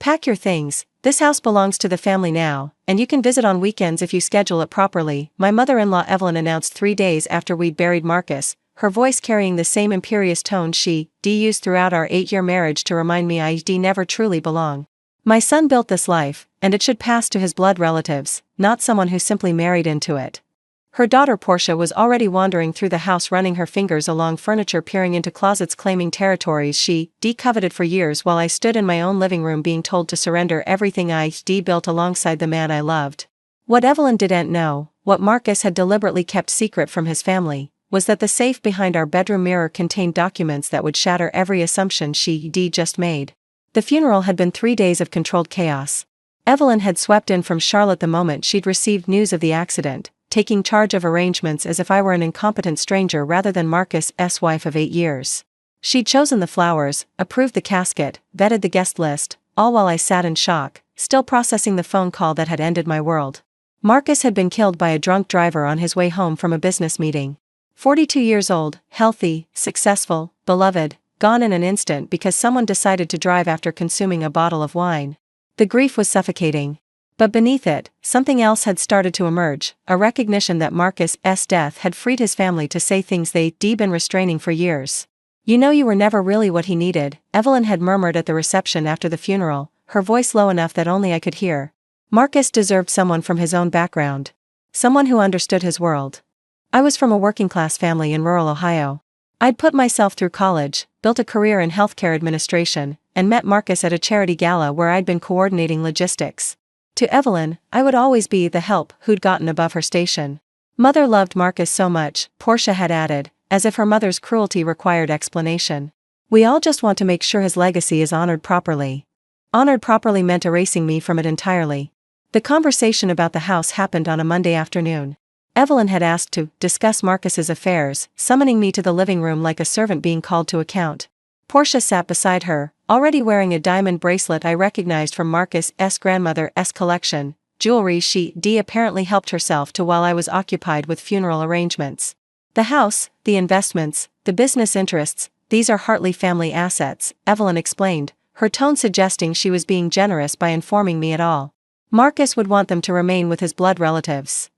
Pack your things, this house belongs to the family now, and you can visit on weekends if you schedule it properly, my mother-in-law Evelyn announced 3 days after we'd buried Marcus, her voice carrying the same imperious tone she used throughout our 8-year marriage to remind me I never truly belong. My son built this life, and it should pass to his blood relatives, not someone who simply married into it. Her daughter Portia was already wandering through the house, running her fingers along furniture, peering into closets, claiming territories she coveted for years, while I stood in my own living room being told to surrender everything I built alongside the man I loved. What Evelyn didn't know, what Marcus had deliberately kept secret from his family, was that the safe behind our bedroom mirror contained documents that would shatter every assumption she just made. The funeral had been 3 days of controlled chaos. Evelyn had swept in from Charlotte the moment she'd received news of the accident, taking charge of arrangements as if I were an incompetent stranger rather than Marcus's wife of 8 years. She'd chosen the flowers, approved the casket, vetted the guest list, all while I sat in shock, still processing the phone call that had ended my world. Marcus had been killed by a drunk driver on his way home from a business meeting. 42 years old, healthy, successful, beloved, gone in an instant because someone decided to drive after consuming a bottle of wine. The grief was suffocating. But beneath it, something else had started to emerge, a recognition that Marcus's death had freed his family to say things they'd been restraining for years. You know, you were never really what he needed, Evelyn had murmured at the reception after the funeral, her voice low enough that only I could hear. Marcus deserved someone from his own background. Someone who understood his world. I was from a working-class family in rural Ohio. I'd put myself through college, built a career in healthcare administration, and met Marcus at a charity gala where I'd been coordinating logistics. To Evelyn, I would always be the help who'd gotten above her station. Mother loved Marcus so much, Portia had added, as if her mother's cruelty required explanation. We all just want to make sure his legacy is honored properly. Honored properly meant erasing me from it entirely. The conversation about the house happened on a Monday afternoon. Evelyn had asked to discuss Marcus's affairs, summoning me to the living room like a servant being called to account. Portia sat beside her, already wearing a diamond bracelet I recognized from Marcus's grandmother's collection, jewelry she apparently helped herself to while I was occupied with funeral arrangements. The house, the investments, the business interests, these are Hartley family assets, Evelyn explained, her tone suggesting she was being generous by informing me at all. Marcus would want them to remain with his blood relatives.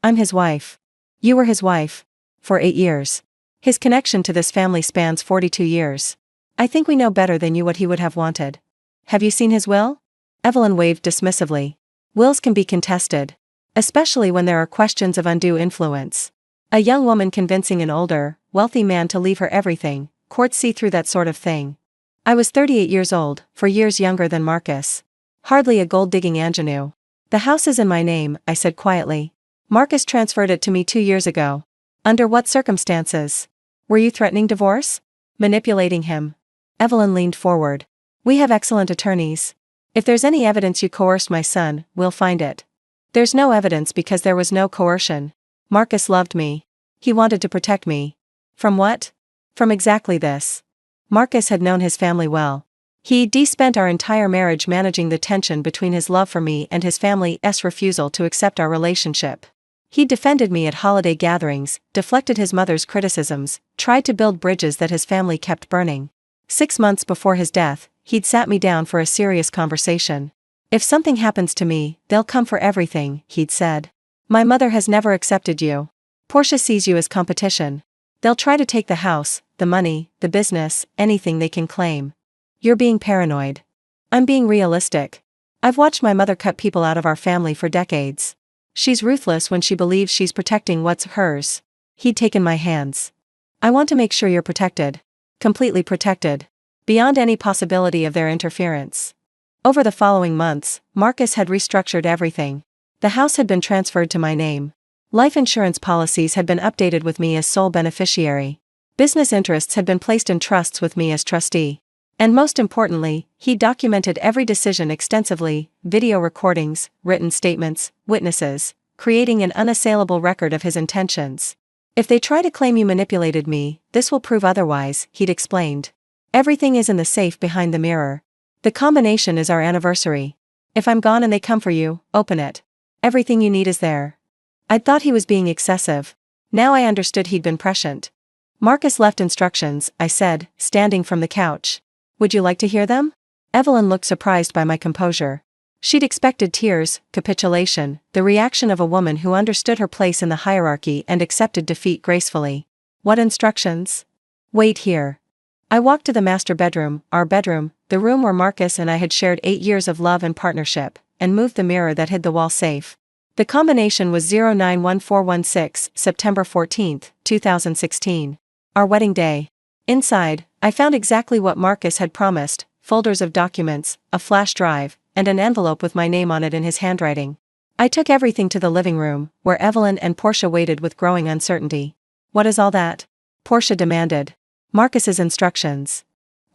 I'm his wife. You were his wife. For 8 years. His connection to this family spans 42 years. I think we know better than you what he would have wanted. Have you seen his will? Evelyn waved dismissively. Wills can be contested. Especially when there are questions of undue influence. A young woman convincing an older, wealthy man to leave her everything, courts see through that sort of thing. I was 38 years old, 4 years younger than Marcus. Hardly a gold-digging ingenue. The house is in my name, I said quietly. Marcus transferred it to me 2 years ago. Under what circumstances? Were you threatening divorce? Manipulating him? Evelyn leaned forward. We have excellent attorneys. If there's any evidence you coerced my son, we'll find it. There's no evidence because there was no coercion. Marcus loved me. He wanted to protect me. From what? From exactly this. Marcus had known his family well. He spent our entire marriage managing the tension between his love for me and his family's refusal to accept our relationship. He defended me at holiday gatherings, deflected his mother's criticisms, tried to build bridges that his family kept burning. 6 months before his death, he'd sat me down for a serious conversation. If something happens to me, they'll come for everything, he'd said. My mother has never accepted you. Portia sees you as competition. They'll try to take the house, the money, the business, anything they can claim. You're being paranoid. I'm being realistic. I've watched my mother cut people out of our family for decades. She's ruthless when she believes she's protecting what's hers. He'd taken my hands. I want to make sure you're protected. Completely protected. Beyond any possibility of their interference. Over the following months, Marcus had restructured everything. The house had been transferred to my name. Life insurance policies had been updated with me as sole beneficiary. Business interests had been placed in trusts with me as trustee. And most importantly, he documented every decision extensively, video recordings, written statements, witnesses, creating an unassailable record of his intentions. If they try to claim you manipulated me, this will prove otherwise, he'd explained. Everything is in the safe behind the mirror. The combination is our anniversary. If I'm gone and they come for you, open it. Everything you need is there. I'd thought he was being excessive. Now I understood he'd been prescient. Marcus left instructions, I said, standing from the couch. Would you like to hear them? Evelyn looked surprised by my composure. She'd expected tears, capitulation, the reaction of a woman who understood her place in the hierarchy and accepted defeat gracefully. What instructions? Wait here. I walked to the master bedroom, our bedroom, the room where Marcus and I had shared 8 years of love and partnership, and moved the mirror that hid the wall safe. The combination was 091416, September 14, 2016. Our wedding day. Inside, I found exactly what Marcus had promised: folders of documents, a flash drive, and an envelope with my name on it in his handwriting. I took everything to the living room, where Evelyn and Portia waited with growing uncertainty. What is all that? Portia demanded. Marcus's instructions.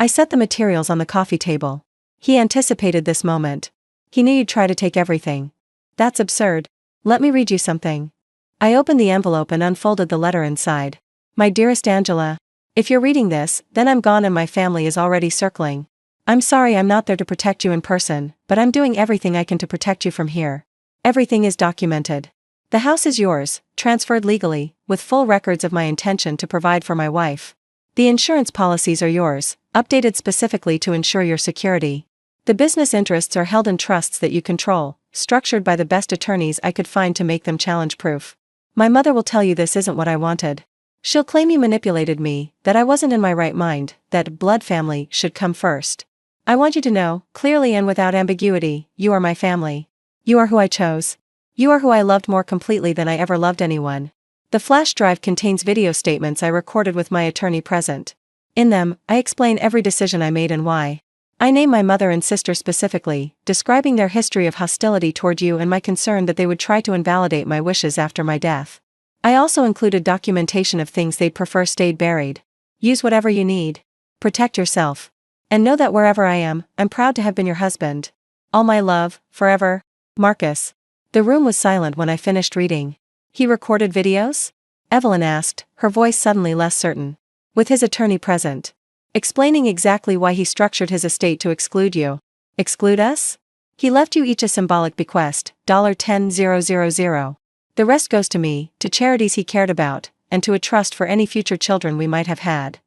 I set the materials on the coffee table. He anticipated this moment. He knew you'd try to take everything. That's absurd. Let me read you something. I opened the envelope and unfolded the letter inside. My dearest Angela, if you're reading this, then I'm gone and my family is already circling. I'm sorry I'm not there to protect you in person, but I'm doing everything I can to protect you from here. Everything is documented. The house is yours, transferred legally, with full records of my intention to provide for my wife. The insurance policies are yours, updated specifically to ensure your security. The business interests are held in trusts that you control, structured by the best attorneys I could find to make them challenge-proof. My mother will tell you this isn't what I wanted. She'll claim you manipulated me, that I wasn't in my right mind, that blood family should come first. I want you to know, clearly and without ambiguity, you are my family. You are who I chose. You are who I loved more completely than I ever loved anyone. The flash drive contains video statements I recorded with my attorney present. In them, I explain every decision I made and why. I name my mother and sister specifically, describing their history of hostility toward you and my concern that they would try to invalidate my wishes after my death. I also included documentation of things they'd prefer stayed buried. Use whatever you need. Protect yourself. And know that wherever I am, I'm proud to have been your husband. All my love, forever, Marcus. The room was silent when I finished reading. He recorded videos? Evelyn asked, her voice suddenly less certain. With his attorney present. Explaining exactly why he structured his estate to exclude you. Exclude us? He left you each a symbolic bequest, $10,000. The rest goes to me, to charities he cared about, and to a trust for any future children we might have had.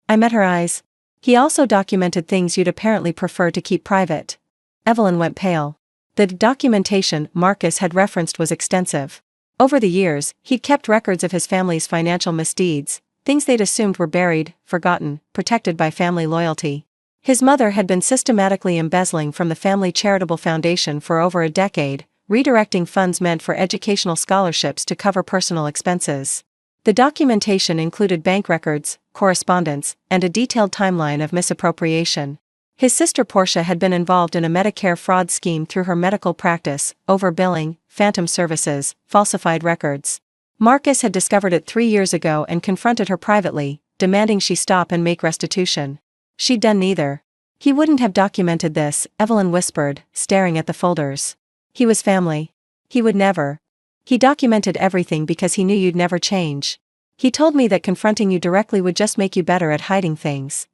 I met her eyes. He also documented things you'd apparently prefer to keep private. Evelyn went pale. The documentation Marcus had referenced was extensive. Over the years, he'd kept records of his family's financial misdeeds, things they'd assumed were buried, forgotten, protected by family loyalty. His mother had been systematically embezzling from the family charitable foundation for over a decade, redirecting funds meant for educational scholarships to cover personal expenses. The documentation included bank records, correspondence, and a detailed timeline of misappropriation. His sister Portia had been involved in a Medicare fraud scheme through her medical practice, overbilling, phantom services, falsified records. Marcus had discovered it 3 years ago and confronted her privately, demanding she stop and make restitution. She'd done neither. He wouldn't have documented this, Evelyn whispered, staring at the folders. He was family. He would never. He documented everything because he knew you'd never change. He told me that confronting you directly would just make you better at hiding things.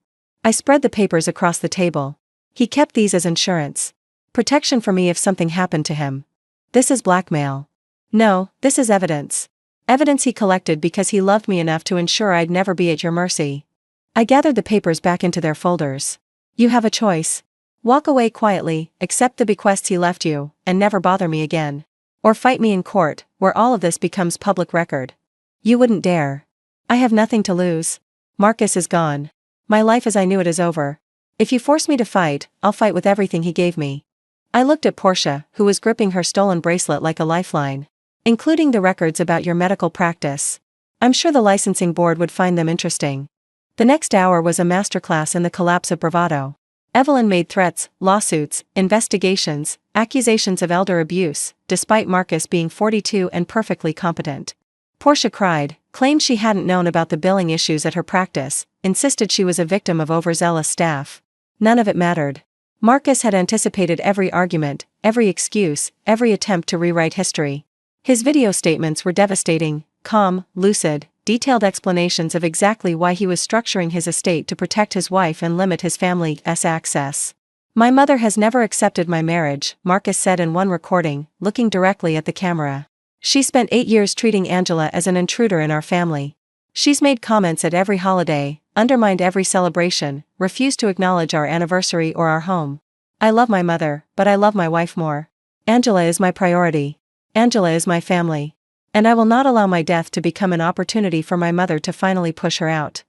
I spread the papers across the table. He kept these as insurance. Protection for me if something happened to him. This is blackmail. No, this is evidence. Evidence he collected because he loved me enough to ensure I'd never be at your mercy. I gathered the papers back into their folders. You have a choice. Walk away quietly, accept the bequests he left you, and never bother me again. Or fight me in court, where all of this becomes public record. You wouldn't dare. I have nothing to lose. Marcus is gone. My life as I knew it is over. If you force me to fight, I'll fight with everything he gave me. I looked at Portia, who was gripping her stolen bracelet like a lifeline. Including the records about your medical practice. I'm sure the licensing board would find them interesting. The next hour was a masterclass in the collapse of bravado. Evelyn made threats, lawsuits, investigations, accusations of elder abuse, despite Marcus being 42 and perfectly competent. Portia cried, claimed she hadn't known about the billing issues at her practice, insisted she was a victim of overzealous staff. None of it mattered. Marcus had anticipated every argument, every excuse, every attempt to rewrite history. His video statements were devastating, calm, lucid, detailed explanations of exactly why he was structuring his estate to protect his wife and limit his family's access. My mother has never accepted my marriage, Marcus said in one recording, looking directly at the camera. She spent 8 years treating Angela as an intruder in our family. She's made comments at every holiday, undermined every celebration, refused to acknowledge our anniversary or our home. I love my mother, but I love my wife more. Angela is my priority. Angela is my family. And I will not allow my death to become an opportunity for my mother to finally push her out.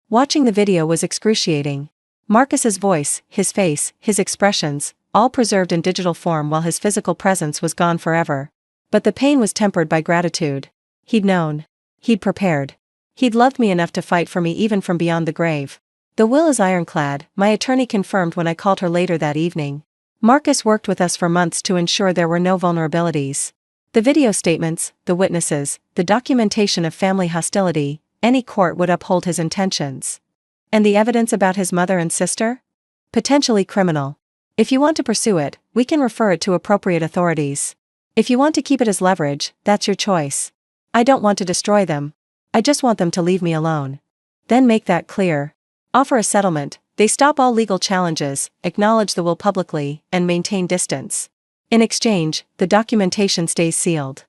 Watching the video was excruciating. Marcus's voice, his face, his expressions, all preserved in digital form while his physical presence was gone forever. But the pain was tempered by gratitude. He'd known. He'd prepared. He'd loved me enough to fight for me even from beyond the grave. The will is ironclad, my attorney confirmed when I called her later that evening. Marcus worked with us for months to ensure there were no vulnerabilities. The video statements, the witnesses, the documentation of family hostility, any court would uphold his intentions. And the evidence about his mother and sister? Potentially criminal. If you want to pursue it, we can refer it to appropriate authorities. If you want to keep it as leverage, that's your choice. I don't want to destroy them. I just want them to leave me alone. Then make that clear. Offer a settlement, they stop all legal challenges, acknowledge the will publicly, and maintain distance. In exchange, the documentation stays sealed.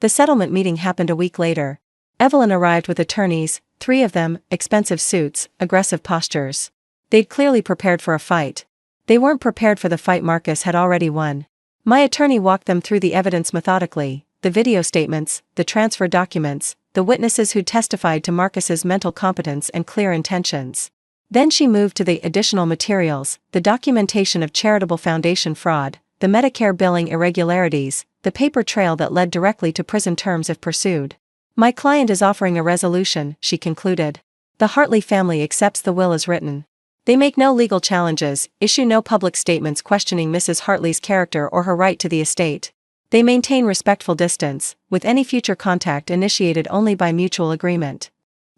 The settlement meeting happened a week later. Evelyn arrived with attorneys, 3 of them, expensive suits, aggressive postures. They'd clearly prepared for a fight. They weren't prepared for the fight Marcus had already won. My attorney walked them through the evidence methodically, the video statements, the transfer documents, the witnesses who testified to Marcus's mental competence and clear intentions. Then she moved to the additional materials, the documentation of charitable foundation fraud, the Medicare billing irregularities, the paper trail that led directly to prison terms if pursued. My client is offering a resolution, she concluded. The Hartley family accepts the will as written. They make no legal challenges, issue no public statements questioning Mrs. Hartley's character or her right to the estate. They maintain respectful distance, with any future contact initiated only by mutual agreement.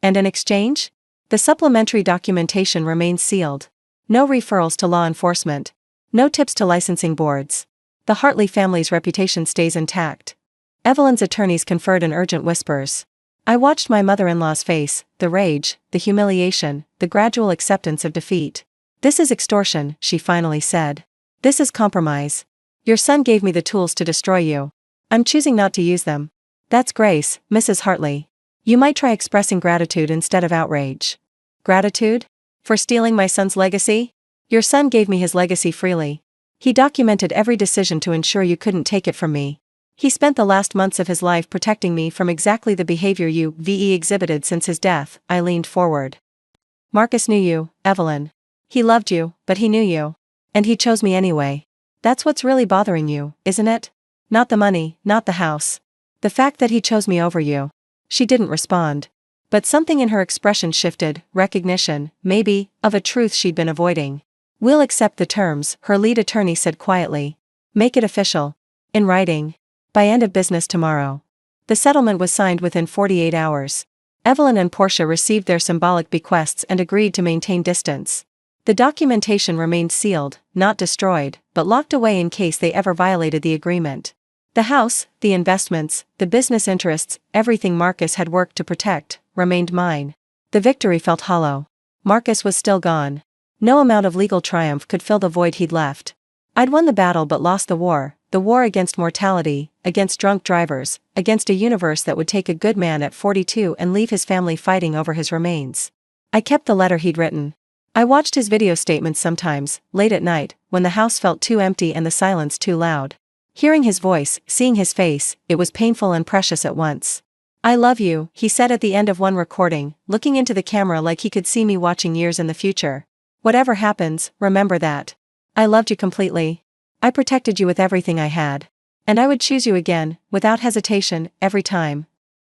And in exchange? The supplementary documentation remains sealed. No referrals to law enforcement. No tips to licensing boards. The Hartley family's reputation stays intact. Evelyn's attorneys conferred in urgent whispers. I watched my mother-in-law's face, the rage, the humiliation, the gradual acceptance of defeat. This is extortion, she finally said. This is compromise. Your son gave me the tools to destroy you. I'm choosing not to use them. That's grace, Mrs. Hartley. You might try expressing gratitude instead of outrage. Gratitude? For stealing my son's legacy? Your son gave me his legacy freely. He documented every decision to ensure you couldn't take it from me. He spent the last months of his life protecting me from exactly the behavior you exhibited since his death. I leaned forward. Marcus knew you, Evelyn. He loved you, but he knew you. And he chose me anyway. That's what's really bothering you, isn't it? Not the money, not the house. The fact that he chose me over you. She didn't respond. But something in her expression shifted, recognition, maybe, of a truth she'd been avoiding. We'll accept the terms, her lead attorney said quietly. Make it official. In writing. By end of business tomorrow. The settlement was signed within 48 hours. Evelyn and Portia received their symbolic bequests and agreed to maintain distance. The documentation remained sealed, not destroyed, but locked away in case they ever violated the agreement. The house, the investments, the business interests, everything Marcus had worked to protect, remained mine. The victory felt hollow. Marcus was still gone. No amount of legal triumph could fill the void he'd left. I'd won the battle but lost the war against mortality, against drunk drivers, against a universe that would take a good man at 42 and leave his family fighting over his remains. I kept the letter he'd written. I watched his video statements sometimes, late at night, when the house felt too empty and the silence too loud. Hearing his voice, seeing his face, it was painful and precious at once. I love you, he said at the end of one recording, looking into the camera like he could see me watching years in the future. Whatever happens, remember that. I loved you completely. I protected you with everything I had. And I would choose you again, without hesitation, every time.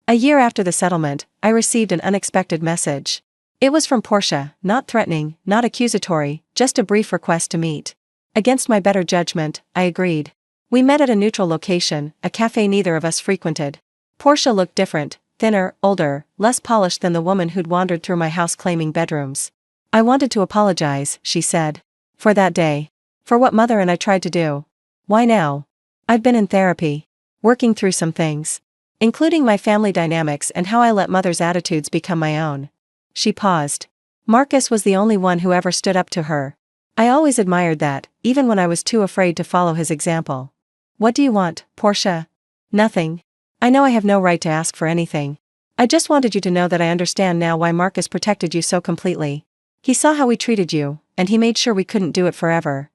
A year after the settlement, I received an unexpected message. It was from Portia, not threatening, not accusatory, just a brief request to meet. Against my better judgment, I agreed. We met at a neutral location, a cafe neither of us frequented. Portia looked different, thinner, older, less polished than the woman who'd wandered through my house claiming bedrooms. I wanted to apologize, she said. For that day. For what Mother and I tried to do. Why now? I've been in therapy. Working through some things. Including my family dynamics and how I let Mother's attitudes become my own. She paused. Marcus was the only one who ever stood up to her. I always admired that, even when I was too afraid to follow his example. What do you want, Portia? Nothing. I know I have no right to ask for anything. I just wanted you to know that I understand now why Marcus protected you so completely. He saw how we treated you, and he made sure we couldn't do it forever.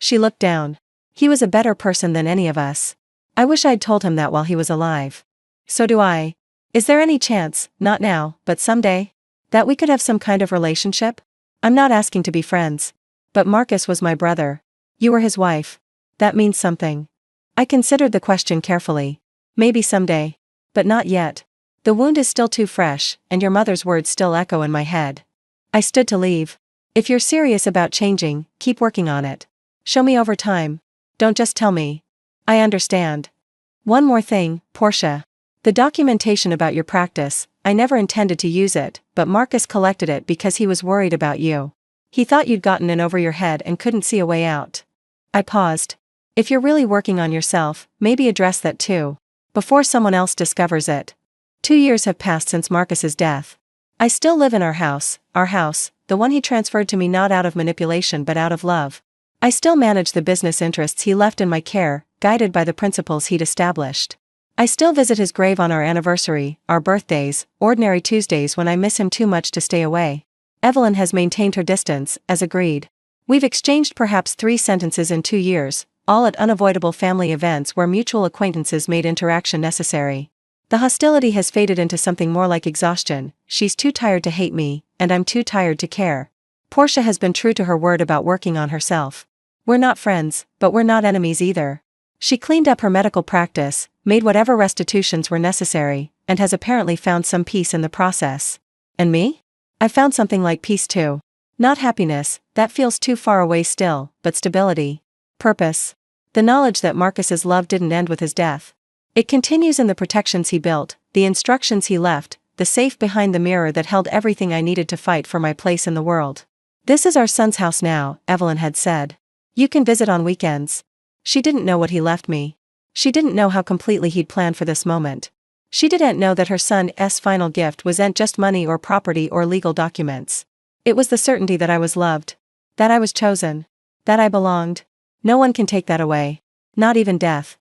She looked down. He was a better person than any of us. I wish I'd told him that while he was alive. So do I. Is there any chance, not now, but someday, that we could have some kind of relationship? I'm not asking to be friends. But Marcus was my brother. You were his wife. That means something. I considered the question carefully. Maybe someday. But not yet. The wound is still too fresh, and your mother's words still echo in my head. I stood to leave. If you're serious about changing, keep working on it. Show me over time. Don't just tell me. I understand. One more thing, Portia. The documentation about your practice, I never intended to use it, but Marcus collected it because he was worried about you. He thought you'd gotten in over your head and couldn't see a way out. I paused. If you're really working on yourself, maybe address that too. Before someone else discovers it. 2 years have passed since Marcus's death. I still live in our house, the one he transferred to me not out of manipulation but out of love. I still manage the business interests he left in my care, guided by the principles he'd established. I still visit his grave on our anniversary, our birthdays, ordinary Tuesdays when I miss him too much to stay away. Evelyn has maintained her distance, as agreed. We've exchanged perhaps 3 sentences in 2 years, all at unavoidable family events where mutual acquaintances made interaction necessary. The hostility has faded into something more like exhaustion. She's too tired to hate me, and I'm too tired to care. Portia has been true to her word about working on herself. We're not friends, but we're not enemies either. She cleaned up her medical practice, made whatever restitutions were necessary, and has apparently found some peace in the process. And me? I found something like peace too. Not happiness, that feels too far away still, but stability. Purpose. The knowledge that Marcus's love didn't end with his death. It continues in the protections he built, the instructions he left, the safe behind the mirror that held everything I needed to fight for my place in the world. This is our son's house now, Evelyn had said. You can visit on weekends. She didn't know what he left me. She didn't know how completely he'd planned for this moment. She didn't know that her son's final gift wasn't just money or property or legal documents. It was the certainty that I was loved. That I was chosen. That I belonged. No one can take that away. Not even death.